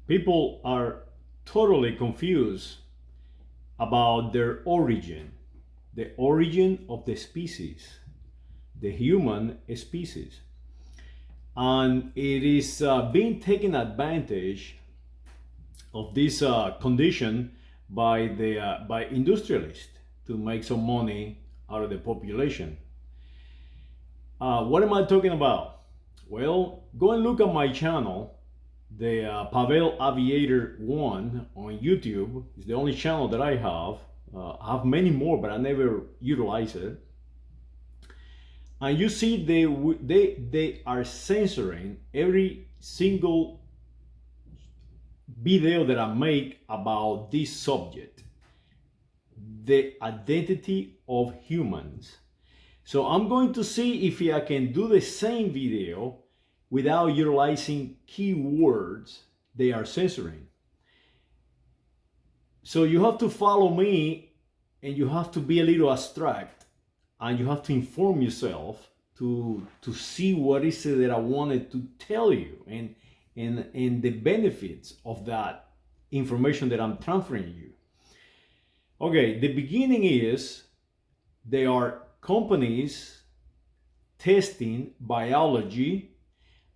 People are totally confused about their origin, the origin of the species, the human species. And it is being taken advantage of this condition by industrialists to make some money out of the population. What am I talking about? Well, go and look at my channel, the Pavel Aviator 1 on YouTube. It's the only channel that I have. I have many more, but I never utilize it. And you see they are censoring every single video that I make about this subject, the identity of humans. So I'm going to see if I can do the same video without utilizing keywords they are censoring. So you have to follow me, and you have to be a little abstract, and you have to inform yourself to see what is it that I wanted to tell you, and the benefits of that information that I'm transferring you. Okay, the beginning is there are companies testing biology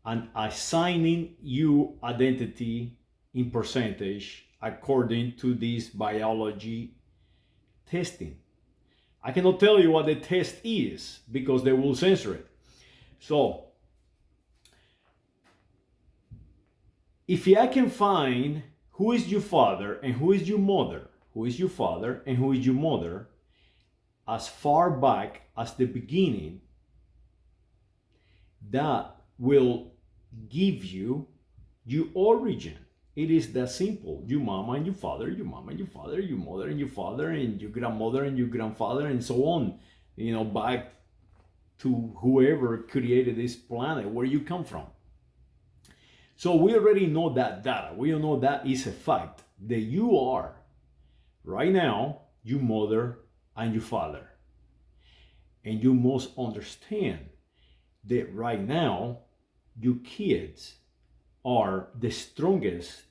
and assigning you identity in percentage according to this biology testing. I cannot tell you what the test is because they will censor it. So, if I can find who is your father and who is your mother, who is your father and who is your mother, as far back as the beginning, that will give you your origin. It is that simple. Your mama and your father, your mama and your father, your mother and your father, and your grandmother and your grandfather, and so on. Back to whoever created this planet, where you come from. So we already know that data. We all know that is a fact. That you are, right now, your mother and your father. And you must understand that right now, your kids are the strongest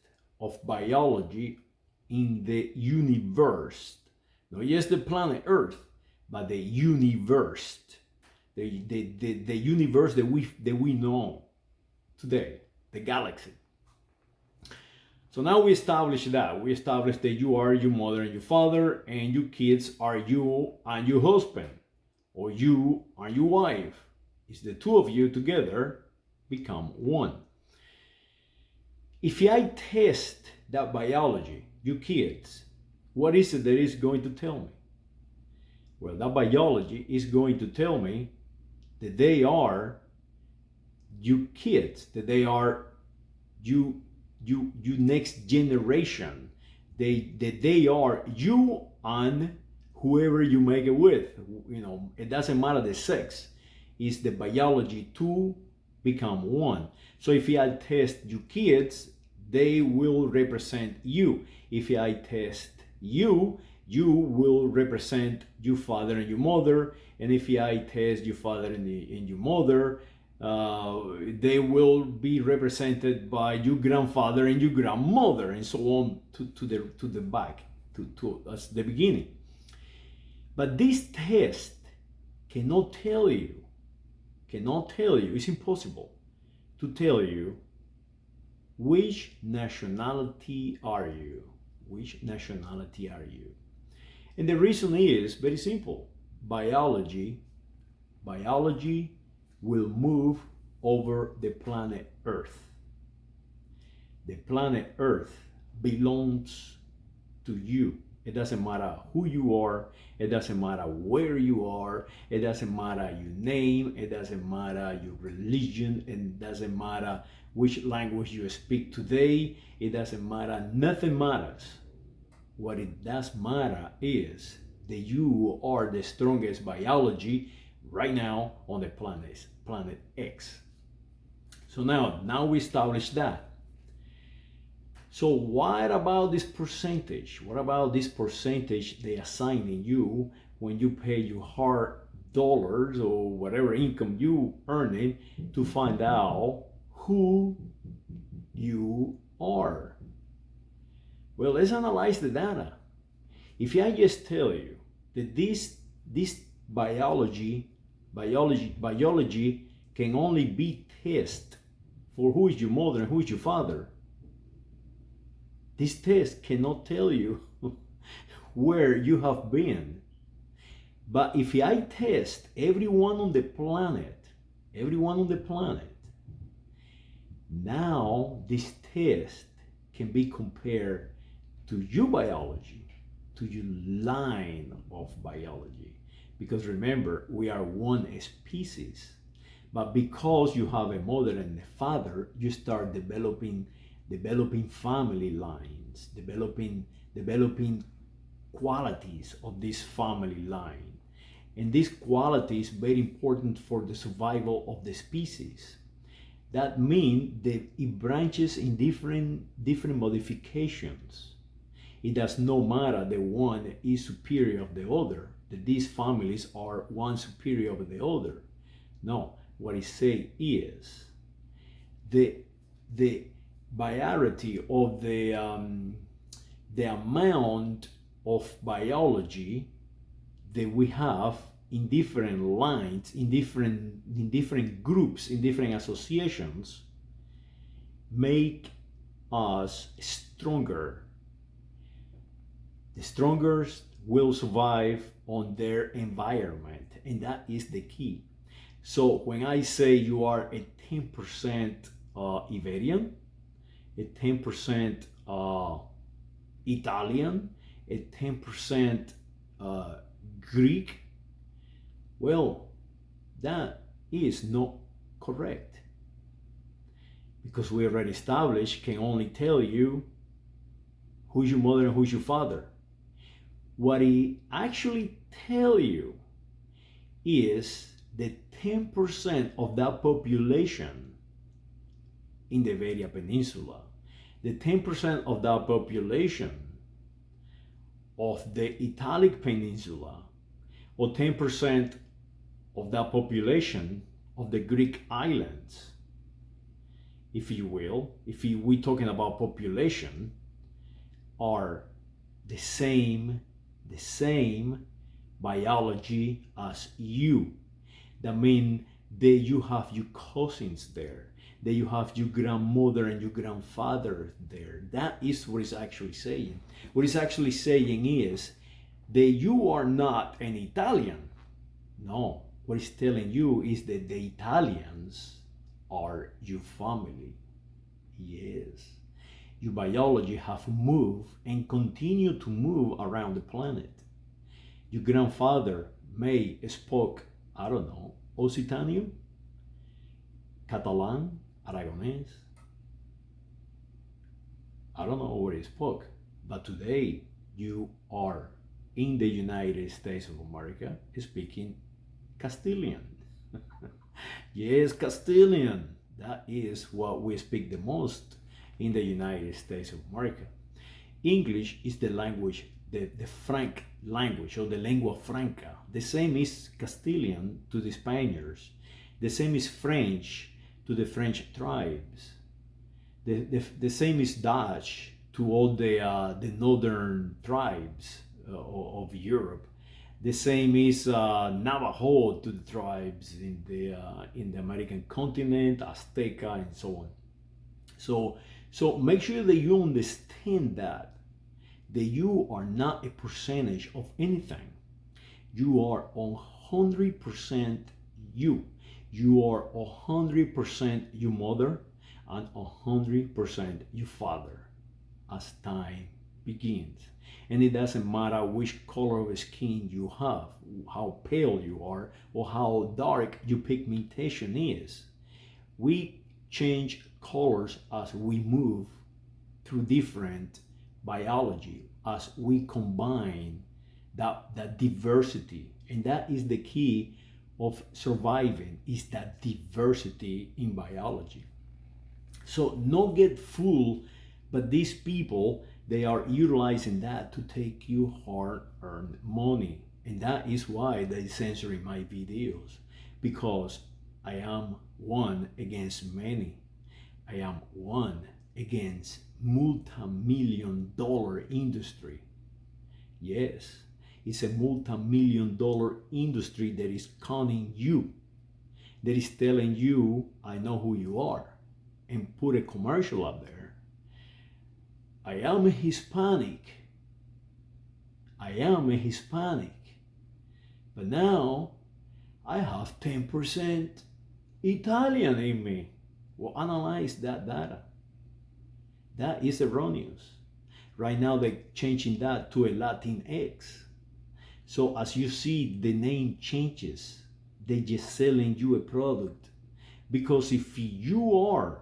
of biology in the universe. Not just the planet Earth, but the universe. The universe that we know today, the galaxy. So now we established that. We established that you are your mother and your father, and your kids are you and your husband, or you and your wife. It's the two of you together become one. If I test that biology, you kids, what is it that is going to tell me? Well, that biology is going to tell me that they are you kids, that they are you next generation. That they are you and whoever you make it with. It doesn't matter the sex. It's the biology to become one. So if I test you kids, they will represent you. If I test you, you will represent your father and your mother. And if I test your father and your mother, they will be represented by your grandfather and your grandmother, and so on to the back, to as the beginning. But this test cannot tell you, it's impossible to tell you which nationality are you. Which nationality are you? And the reason is very simple. Biology will move over the planet Earth. The planet Earth belongs to you. It doesn't matter who you are. It doesn't matter where you are. It doesn't matter your name. It doesn't matter your religion. It doesn't matter which language you speak today. It doesn't matter. Nothing matters. What it does matter is that you are the strongest biology right now on the planet X. So now we established that. So what about this percentage? What about this percentage they assigning you when you pay your hard dollars or whatever income you earning to find out who you are? Well, let's analyze the data. If I just tell you that this biology can only be tested for who is your mother and who is your father, this test cannot tell you where you have been. But if I test everyone on the planet, now this test can be compared to your biology, to your line of biology. Because remember, we are one species. But because you have a mother and a father, you start developing family lines, developing qualities of this family line. And this quality is very important for the survival of the species. That means that it branches in different modifications. It does not matter that one is superior of the other, that these families are one superior of the other. No, what it says is the variety of the amount of biology that we have in different lines, in different groups, in different associations, make us stronger. The strongest will survive on their environment, and that is the key. So when I say you are a 10% Iberian, a 10% Italian, a 10% Greek, well, that is not correct, because we already established can only tell you who's your mother and who's your father. What he actually tell you is that 10% of that population in the Iberia Peninsula, the 10% of that population of the Italic Peninsula, or 10% of that population of the Greek islands, if you will, we're talking about population, are the same biology as you. That means that you have your cousins there, that you have your grandmother and your grandfather there. That is what it's actually saying. What it's actually saying is that you are not an Italian. No, what it's telling you is that the Italians are your family. Yes. Your biology have moved and continue to move around the planet. Your grandfather may spoke, I don't know, Occitanian, Catalan, Aragonese. I don't know what he spoke, but today you are in the United States of America speaking Castilian. Yes, Castilian. That is what we speak the most in the United States of America. English is the language, the Frank language, or the lengua franca. The same is Castilian to the Spaniards. The same is French to the French tribes. The same is Dutch to all the northern tribes of Europe. The same is Navajo to the tribes in the American continent, Azteca, and so on. So make sure that you understand that you are not a percentage of anything. You are 100% you. You are 100% your mother and 100% your father as time begins. And it doesn't matter which color of skin you have, how pale you are, or how dark your pigmentation is. We change colors as we move through different biology, as we combine that diversity. And that is the key of surviving, is that diversity in biology. So not get fooled, but these people, they are utilizing that to take you hard-earned money. And that is why they censoring my videos, because I am one against many. I am one against multi-million-dollar industry. Yes, it's a multi-million-dollar industry that is conning you, that is telling you, I know who you are, and put a commercial up there. I am a Hispanic. I am a Hispanic. But now I have 10% Italian in me. Well, analyze that data. That is erroneous. Right now they're changing that to a Latinx. So as you see, the name changes. They're just selling you a product. Because if you are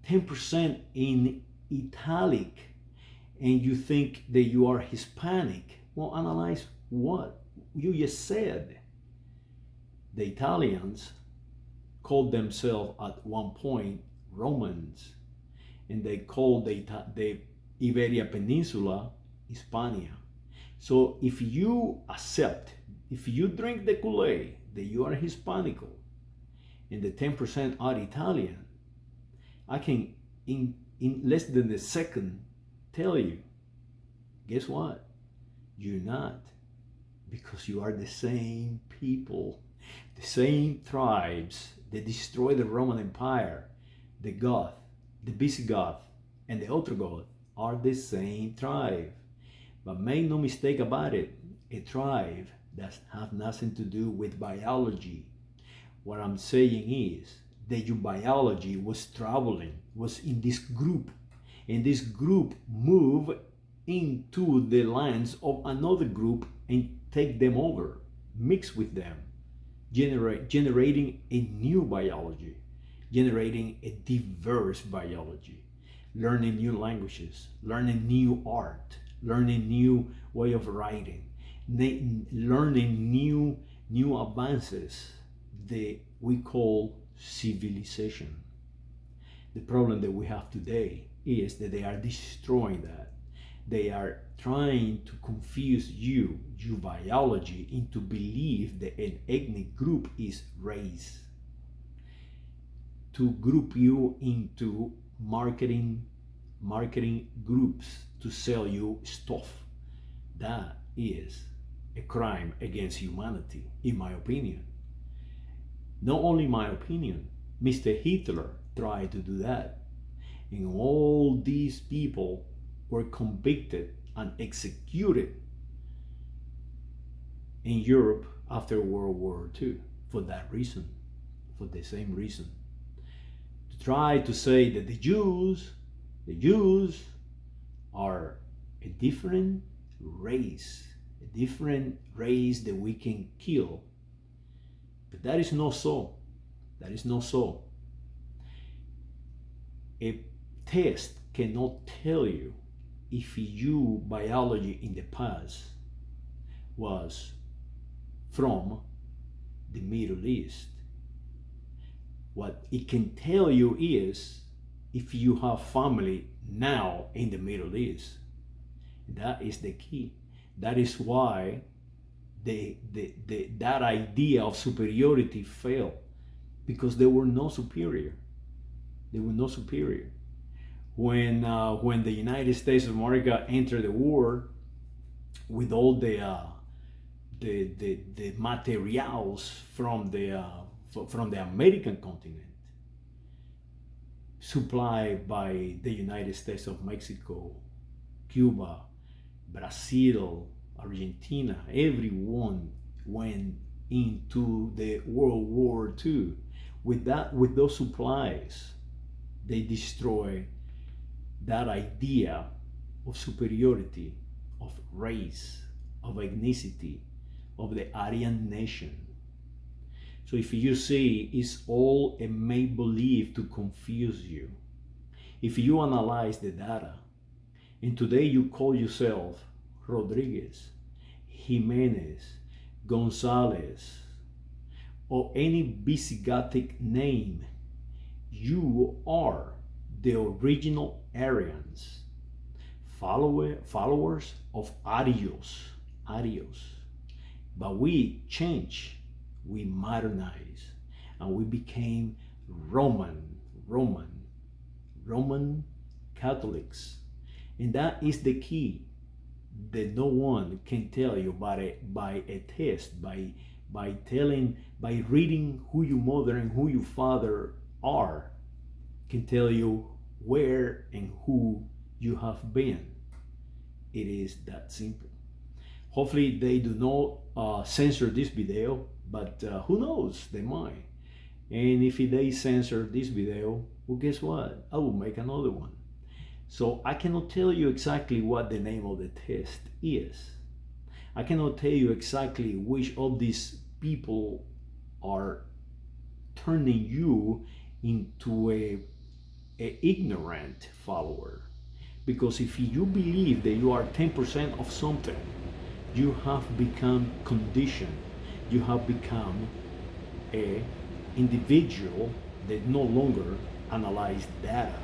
10% in italic and you think that you are Hispanic, well, analyze what you just said. The Italians called themselves at one point Romans, and they called the Iberia Peninsula Hispania. So if you accept, if you drink the Kool-Aid that you are Hispanical and the 10% are Italian, I can in less than a second tell you, guess what? You're not, because you are the same people, the same tribes that destroyed the Roman Empire. The Goth, the Visigoth, and the Ostrogoth are the same tribe. But make no mistake about it, a tribe that has nothing to do with biology. What I'm saying is that your biology was traveling, was in this group, and this group moved into the lands of another group and take them over, mix with them, generating a new biology, generating a diverse biology, learning new languages, learning new art, learning new way of writing, learning new advances that we call civilization. The problem that we have today is that they are destroying that. They are trying to confuse your biology into belief that an ethnic group is race, to group you into marketing groups to sell you stuff. That is a crime against humanity, in my opinion. Not only my opinion, Mr. Hitler tried to do that. And all these people were convicted and executed in Europe after World War II for that reason, for the same reason. To try to say that the Jews are a different race that we can kill. But that is not so. That is not so. A test cannot tell you if your biology in the past was from the Middle East. What it can tell you is if you have family now in the Middle East. That is the key. That is why that idea of superiority failed, because they were not superior. They were not superior. When the United States of America entered the war with all the materials from the American continent, supplied by the United States of Mexico, Cuba, Brazil, Argentina, everyone went into the World War II with those supplies. They destroy that idea of superiority, of race, of ethnicity, of the Aryan nation. So if you see, it's all a make-believe to confuse you. If you analyze the data, and today you call yourself Rodriguez, Jimenez, Gonzalez, or any Visigothic name, you are the original Aryans, followers of Arios. But we changed, we modernized, and we became Roman Catholics. And that is the key that no one can tell you by a test, by reading who your mother and who your father are, can tell you where and who you have been. It is that simple. Hopefully they do not censor this video, but who knows, they might. And if they censor this video, well, guess what? I will make another one. So I cannot tell you exactly what the name of the test is. I cannot tell you exactly which of these people are turning you into a ignorant follower. Because if you believe that you are 10% of something, you have become conditioned. You have become a individual that no longer analyze data.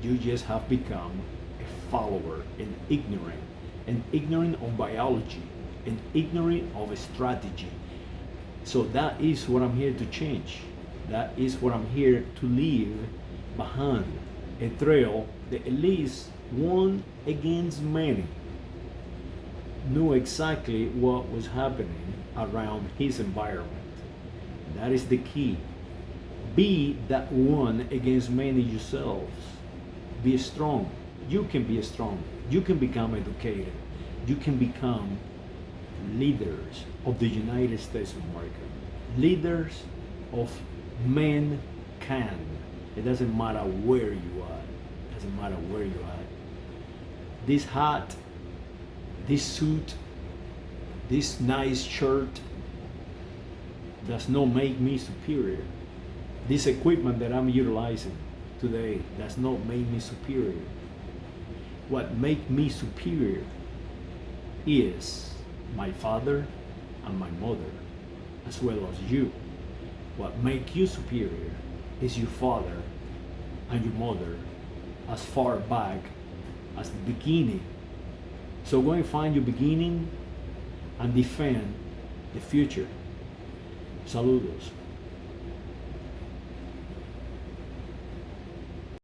You just have become a follower and ignorant of biology, and ignorant of a strategy. So that is what I'm here to change. That is what I'm here to leave behind, a trail that at least one against many knew exactly what was happening around his environment. That is the key. Be that one against many yourselves. Be strong. You can be strong. You can become educated. You can become leaders of the United States of America. Leaders of mankind. It doesn't matter where you are. It doesn't matter where you are. This hat, this suit, this nice shirt does not make me superior. This equipment that I'm utilizing today does not make me superior. What makes me superior is my father and my mother, as well as you. What makes you superior is your father and your mother, as far back as the beginning. So go and find your beginning and defend the future. Saludos.